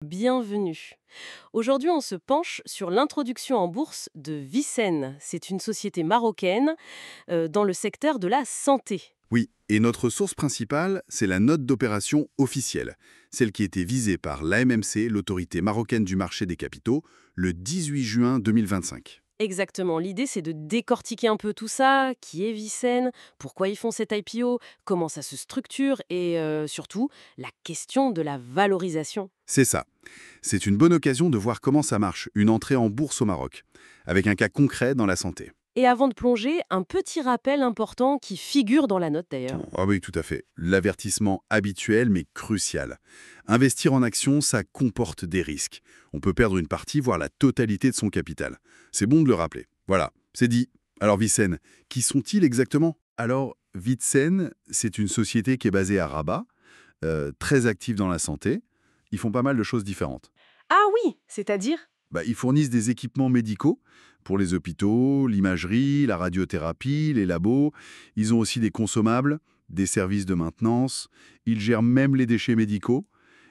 Bienvenue. Aujourd'hui, on se penche sur l'introduction en bourse de Vicen. C'est une société marocaine dans le secteur de la santé. Oui, et notre source principale, c'est la note d'opération officielle, celle qui était visée par l'AMMC, l'autorité marocaine du marché des capitaux, le 18 juin 2025. Exactement. L'idée, c'est de décortiquer un peu tout ça. Qui est Vicen? Pourquoi ils font cet IPO? Comment ça se structure? Et surtout, la question de la valorisation. C'est ça. C'est une bonne occasion de voir comment ça marche, une entrée en bourse au Maroc, avec un cas concret dans la santé. Et avant de plonger, un petit rappel important qui figure dans la note d'ailleurs. Ah oui, tout à fait. L'avertissement habituel mais crucial. Investir en actions, ça comporte des risques. On peut perdre une partie, voire la totalité de son capital. C'est bon de le rappeler. Voilà, c'est dit. Alors Vicen, qui sont-ils exactement? Alors, Vicen, c'est une société qui est basée à Rabat, très active dans la santé. Ils font pas mal de choses différentes. Ah oui, c'est-à-dire? Ils fournissent des équipements médicaux pour les hôpitaux, l'imagerie, la radiothérapie, les labos. Ils ont aussi des consommables, des services de maintenance. Ils gèrent même les déchets médicaux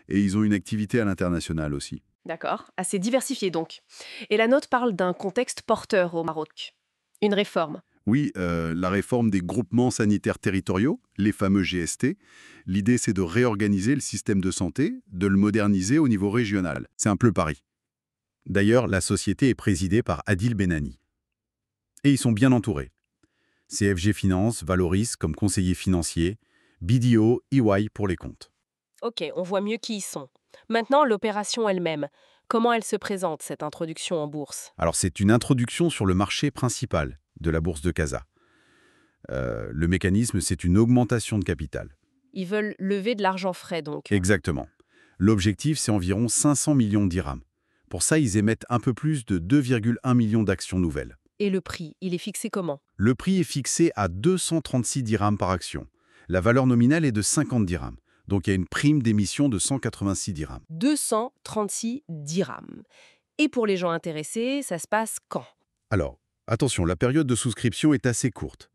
et ils ont une activité à l'international aussi. D'accord, assez diversifié donc. Et la note parle d'un contexte porteur au Maroc. Une réforme. Oui, la réforme des groupements sanitaires territoriaux, les fameux GST, l'idée c'est de réorganiser le système de santé, de le moderniser au niveau régional. C'est un peu le pari. D'ailleurs, la société est présidée par Adil Benani. Et ils sont bien entourés. CFG Finance, Valoris comme conseiller financier, BDO, EY pour les comptes. Ok, on voit mieux qui ils sont. Maintenant, l'opération elle-même. Comment elle se présente, cette introduction en bourse? Alors c'est une introduction sur le marché principal de la bourse de Casa. Le mécanisme, c'est une augmentation de capital. Ils veulent lever de l'argent frais donc. Exactement. L'objectif, c'est environ 500 millions de dirhams. Pour ça, ils émettent un peu plus de 2,1 millions d'actions nouvelles. Et le prix, il est fixé comment? Le prix est fixé à 236 dirhams par action. La valeur nominale est de 50 dirhams. Donc il y a une prime d'émission de 186 dirhams. 236 dirhams. Et pour les gens intéressés, ça se passe quand? Alors, attention, la période de souscription est assez courte.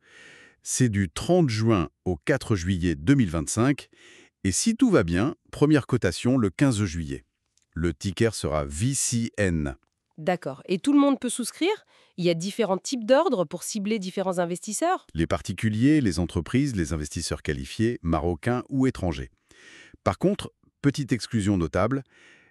C'est du 30 juin au 4 juillet 2025. Et si tout va bien, première cotation le 15 juillet. Le ticker sera VCN. D'accord. Et tout le monde peut souscrire? Il y a différents types d'ordres pour cibler différents investisseurs? Les particuliers, les entreprises, les investisseurs qualifiés, marocains ou étrangers. Par contre, petite exclusion notable,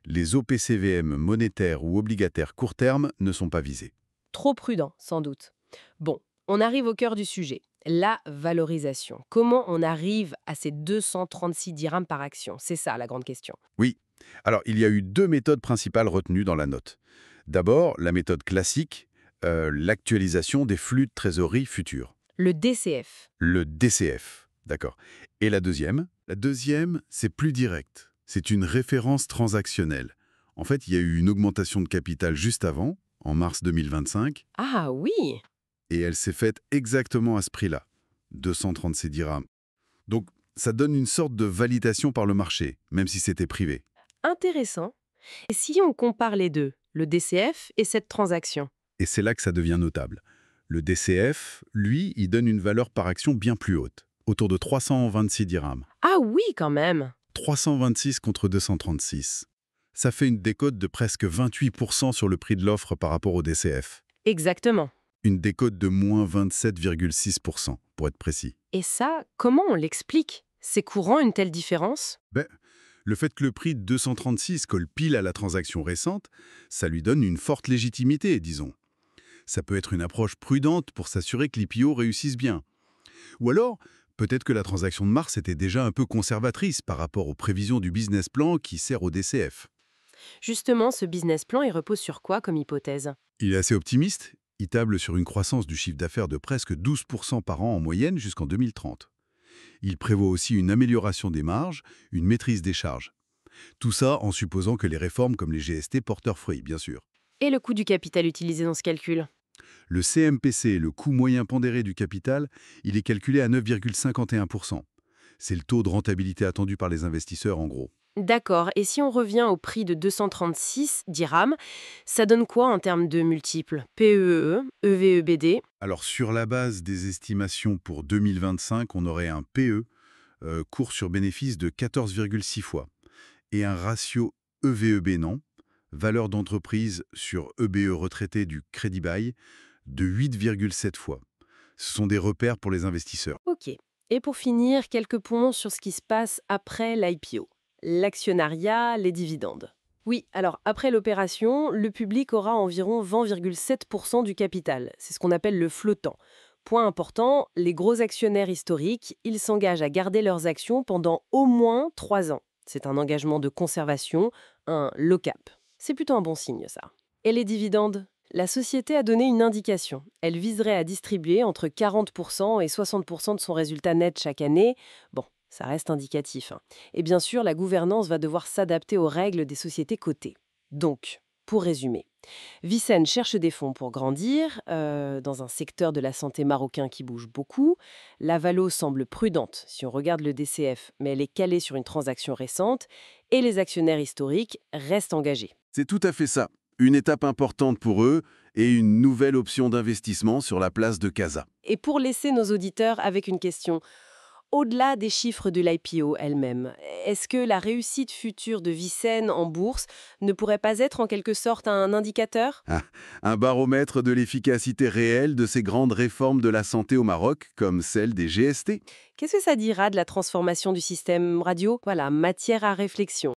les OPCVM monétaires ou obligataires court terme ne sont pas visés. Trop prudent, sans doute. Bon, on arrive au cœur du sujet. La valorisation. Comment on arrive à ces 236 dirhams par action? C'est ça la grande question. Oui. Alors, il y a eu deux méthodes principales retenues dans la note. D'abord, la méthode classique, l'actualisation des flux de trésorerie futurs. Le DCF. Le DCF, d'accord. Et la deuxième? La deuxième, c'est plus direct. C'est une référence transactionnelle. En fait, il y a eu une augmentation de capital juste avant, en mars 2025, Ah oui. et elle s'est faite exactement à ce prix-là, 236 dirhams. Donc, ça donne une sorte de validation par le marché, même si c'était privé. Intéressant. Et si on compare les deux, le DCF et cette transaction? Et c'est là que ça devient notable. Le DCF, lui, il donne une valeur par action bien plus haute, autour de 326 dirhams. Ah oui, quand même. 326 contre 236. Ça fait une décote de presque 28% sur le prix de l'offre par rapport au DCF. Exactement. Une décote de moins 27,6%, pour être précis. Et ça, comment on l'explique? C'est courant une telle différence? Le fait que le prix de 236 colle pile à la transaction récente, ça lui donne une forte légitimité, disons. Ça peut être une approche prudente pour s'assurer que l'IPO réussisse bien. Ou alors, peut-être que la transaction de mars était déjà un peu conservatrice par rapport aux prévisions du business plan qui sert au DCF. Justement, ce business plan, il repose sur quoi comme hypothèse? Il est assez optimiste. Il table sur une croissance du chiffre d'affaires de presque 12% par an en moyenne jusqu'en 2030. Il prévoit aussi une amélioration des marges, une maîtrise des charges. Tout ça en supposant que les réformes comme les GST portent leurs fruits, bien sûr. Et le coût du capital utilisé dans ce calcul? Le CMPC, le coût moyen pondéré du capital, il est calculé à 9,51%. C'est le taux de rentabilité attendu par les investisseurs en gros. D'accord. Et si on revient au prix de 236 dirhams, ça donne quoi en termes de multiples? PEE, EVEBD? Alors sur la base des estimations pour 2025, on aurait un PE, cours sur bénéfice de 14,6 fois, et un ratio EVEB non. Valeur d'entreprise sur EBE retraité du Crédit Bail de 8,7 fois. Ce sont des repères pour les investisseurs. Ok. Et pour finir, quelques points sur ce qui se passe après l'IPO. L'actionnariat, les dividendes. Oui, alors après l'opération, le public aura environ 20,7% du capital. C'est ce qu'on appelle le flottant. Point important, les gros actionnaires historiques, ils s'engagent à garder leurs actions pendant au moins 3 ans. C'est un engagement de conservation, un lock-up. C'est plutôt un bon signe, ça. Et les dividendes? La société a donné une indication. Elle viserait à distribuer entre 40% et 60% de son résultat net chaque année. Bon, ça reste indicatif, hein. Et bien sûr, la gouvernance va devoir s'adapter aux règles des sociétés cotées. Donc, pour résumer, Vicenne cherche des fonds pour grandir, dans un secteur de la santé marocain qui bouge beaucoup. La Valo semble prudente si on regarde le DCF, mais elle est calée sur une transaction récente. Et les actionnaires historiques restent engagés. C'est tout à fait ça. Une étape importante pour eux et une nouvelle option d'investissement sur la place de Casa. Et pour laisser nos auditeurs avec une question, au-delà des chiffres de l'IPO elle-même, est-ce que la réussite future de Vicenne en bourse ne pourrait pas être en quelque sorte un indicateur? Ah, un baromètre de l'efficacité réelle de ces grandes réformes de la santé au Maroc, comme celle des GST. Qu'est-ce que ça dira de la transformation du système radio? Voilà, matière à réflexion.